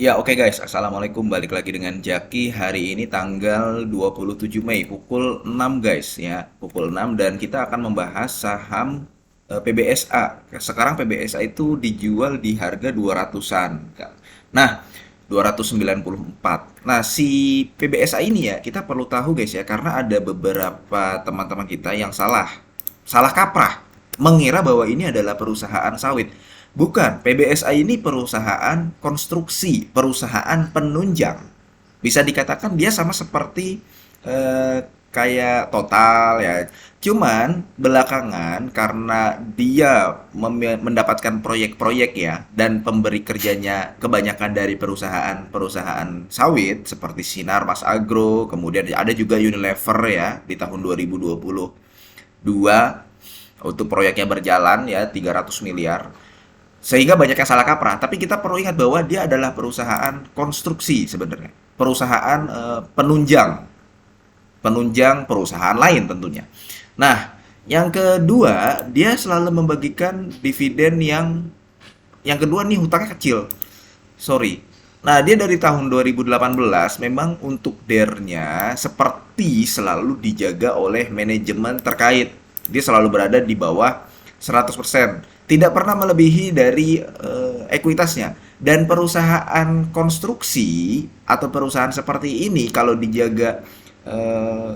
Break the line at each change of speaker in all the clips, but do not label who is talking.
Ya, oke guys. Assalamualaikum. Balik lagi dengan Jaki. Hari ini tanggal 27 Mei pukul 6 guys ya. Pukul 6 dan kita akan membahas saham PBSA. Sekarang PBSA itu dijual di harga 200-an. Nah, 294. Nah, si PBSA ini ya, kita perlu tahu guys ya, karena ada beberapa teman-teman kita yang salah kaprah, mengira bahwa ini adalah perusahaan sawit. Bukan, PBSA ini perusahaan konstruksi, perusahaan penunjang. Bisa dikatakan dia sama seperti eh, kayak Total ya. Cuman belakangan karena dia mendapatkan proyek-proyek ya dan pemberi kerjanya kebanyakan dari perusahaan-perusahaan sawit seperti Sinarmas Agro, kemudian ada juga Unilever ya di tahun 2022 untuk proyeknya berjalan ya 300 miliar. Sehingga banyak yang salah kaprah, tapi kita perlu ingat bahwa dia adalah perusahaan konstruksi sebenarnya. Perusahaan penunjang, penunjang perusahaan lain tentunya. Nah, yang kedua, dia selalu membagikan dividen yang kedua nih hutangnya kecil. Sorry. Nah, dia dari tahun 2018 memang untuk DER-nya seperti selalu dijaga oleh manajemen terkait. Dia selalu berada di bawah 100%. Tidak pernah melebihi dari ekuitasnya. Dan perusahaan konstruksi atau perusahaan seperti ini kalau dijaga eh,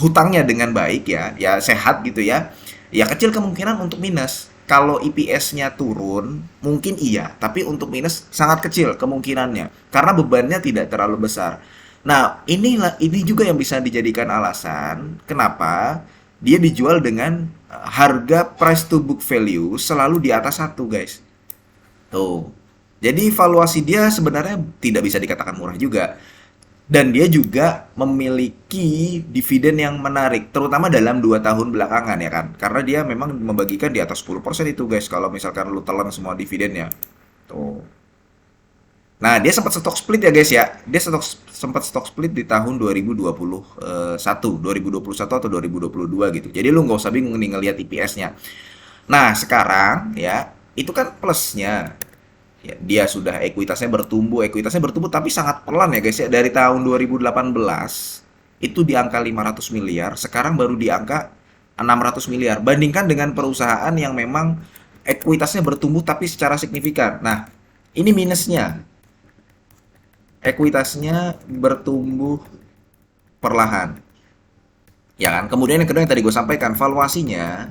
hutangnya dengan baik ya sehat gitu ya kecil kemungkinan untuk minus. Kalau EPS-nya turun, mungkin iya, tapi untuk minus sangat kecil kemungkinannya karena bebannya tidak terlalu besar. Nah, ini juga yang bisa dijadikan alasan kenapa dia dijual dengan harga price to book value selalu di atas satu, guys. Tuh. Jadi valuasi dia sebenarnya tidak bisa dikatakan murah juga. Dan dia juga memiliki dividen yang menarik, terutama dalam 2 tahun belakangan ya kan. Karena dia memang membagikan di atas 10% itu guys, kalau misalkan lu telan semua dividennya. Tuh. Nah, dia sempat stok split ya guys ya. Dia sempat stok split di tahun 2021 atau 2022 gitu. Jadi lu nggak usah bingung nih ngelihat EPS-nya. Nah, sekarang ya, itu kan plusnya. Ya, dia sudah ekuitasnya bertumbuh tapi sangat pelan ya guys ya. Dari tahun 2018 itu di angka 500 miliar, sekarang baru di angka 600 miliar. Bandingkan dengan perusahaan yang memang ekuitasnya bertumbuh tapi secara signifikan. Nah, ini minusnya. Ekuitasnya bertumbuh perlahan. Ya kan? Kemudian yang kedua yang tadi gue sampaikan, valuasinya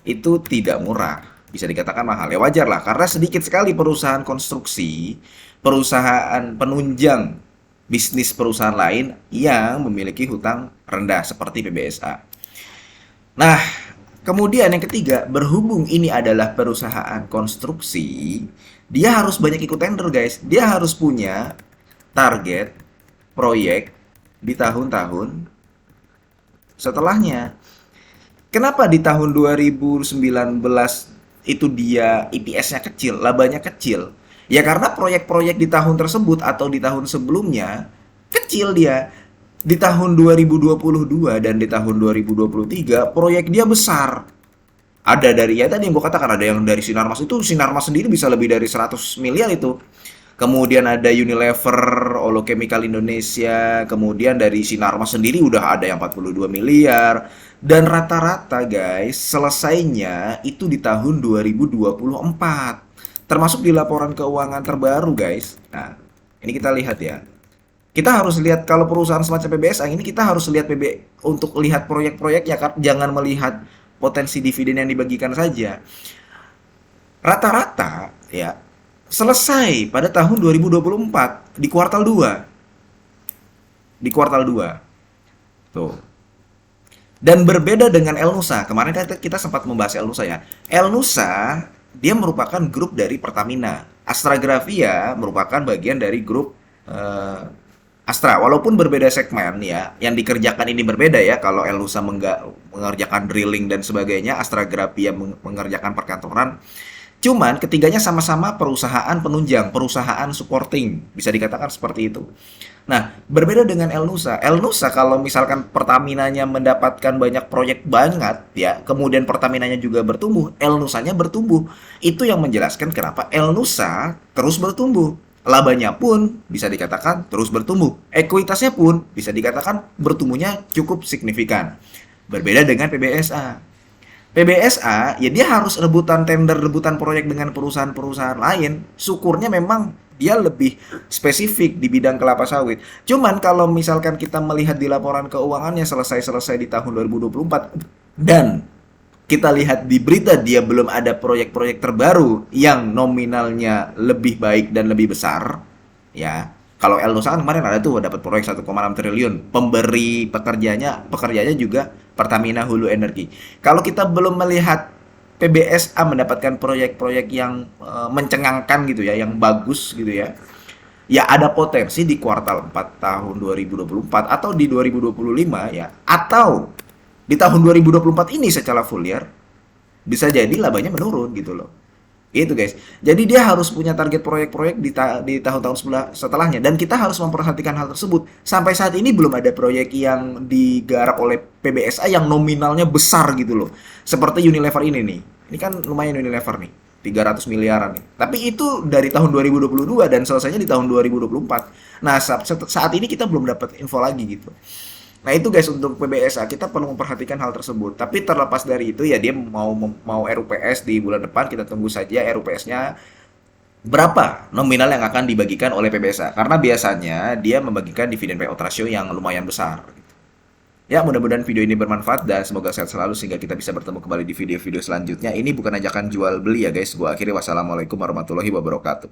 itu tidak murah. Bisa dikatakan mahal. Ya wajar lah, karena sedikit sekali perusahaan konstruksi, perusahaan penunjang bisnis perusahaan lain yang memiliki hutang rendah seperti PBSA. Nah, kemudian yang ketiga, berhubung ini adalah perusahaan konstruksi, dia harus banyak ikut tender, guys. Dia harus punya target proyek di tahun-tahun setelahnya. Kenapa di tahun 2019 itu dia EPS-nya kecil, labanya kecil? Ya karena proyek-proyek di tahun tersebut atau di tahun sebelumnya kecil dia. Di tahun 2022 dan di tahun 2023 proyek dia besar. Ada dari ya tadi yang gue katakan ada yang dari Sinarmas itu Sinarmas sendiri bisa lebih dari 100 miliar itu. Kemudian ada Unilever, Olo Chemical Indonesia, kemudian dari Sinarmas sendiri udah ada yang 42 miliar. Dan rata-rata guys, selesainya itu di tahun 2024. Termasuk di laporan keuangan terbaru guys. Nah, ini kita lihat ya. Kita harus lihat kalau perusahaan semacam PBSA ini kita harus lihat untuk lihat proyek-proyek ya kan, jangan melihat potensi dividen yang dibagikan saja. Rata-rata ya selesai pada tahun 2024 di kuartal 2. Di kuartal 2. Tuh. Dan berbeda dengan Elnusa. Kemarin kan kita sempat membahas Elnusa ya. Elnusa dia merupakan grup dari Pertamina. Astragrafia merupakan bagian dari grup eh, Astra. Walaupun berbeda segmen ya, yang dikerjakan ini berbeda ya. Kalau Elnusa mengerjakan drilling dan sebagainya, Astragrafia mengerjakan perkantoran. Cuman ketiganya sama-sama perusahaan penunjang, perusahaan supporting, bisa dikatakan seperti itu. Nah, berbeda dengan Elnusa. Elnusa kalau misalkan Pertaminanya mendapatkan banyak proyek banget ya, kemudian Pertaminanya juga bertumbuh, Elnusanya bertumbuh. Itu yang menjelaskan kenapa Elnusa terus bertumbuh. Labanya pun bisa dikatakan terus bertumbuh. Ekuitasnya pun bisa dikatakan bertumbuhnya cukup signifikan. Berbeda dengan PBSA. PBSA ya dia harus rebutan tender, rebutan proyek dengan perusahaan-perusahaan lain. Syukurnya memang dia lebih spesifik di bidang kelapa sawit. Cuman kalau misalkan kita melihat di laporan keuangannya selesai-selesai di tahun 2024 dan kita lihat di berita dia belum ada proyek-proyek terbaru yang nominalnya lebih baik dan lebih besar, ya. Kalau El Nusa kan kemarin ada tuh dapat proyek 1,6 triliun. Pemberi pekerjanya juga Pertamina Hulu Energi. Kalau kita belum melihat PBSA mendapatkan proyek-proyek yang mencengangkan gitu ya, yang bagus gitu ya. Ya ada potensi di kuartal 4 tahun 2024 atau di 2025 ya, atau di tahun 2024 ini secara full year bisa jadi labanya menurun gitu loh. Gitu guys. Jadi dia harus punya target proyek-proyek di tahun-tahun setelahnya dan kita harus memperhatikan hal tersebut. Sampai saat ini belum ada proyek yang digarap oleh PBSA yang nominalnya besar gitu loh. Seperti Unilever ini nih. Ini kan lumayan Unilever nih. 300 miliaran nih. Tapi itu dari tahun 2022 dan selesainya di tahun 2024. Nah, saat ini kita belum dapat info lagi gitu. Nah itu guys untuk PBSA kita perlu memperhatikan hal tersebut. Tapi terlepas dari itu ya dia mau RUPS di bulan depan kita tunggu saja RUPS-nya berapa nominal yang akan dibagikan oleh PBSA. Karena biasanya dia membagikan dividen payout ratio yang lumayan besar. Ya mudah-mudahan video ini bermanfaat dan semoga sehat selalu sehingga kita bisa bertemu kembali di video-video selanjutnya. Ini bukan ajakan jual beli ya guys. Gua akhiri wassalamualaikum warahmatullahi wabarakatuh.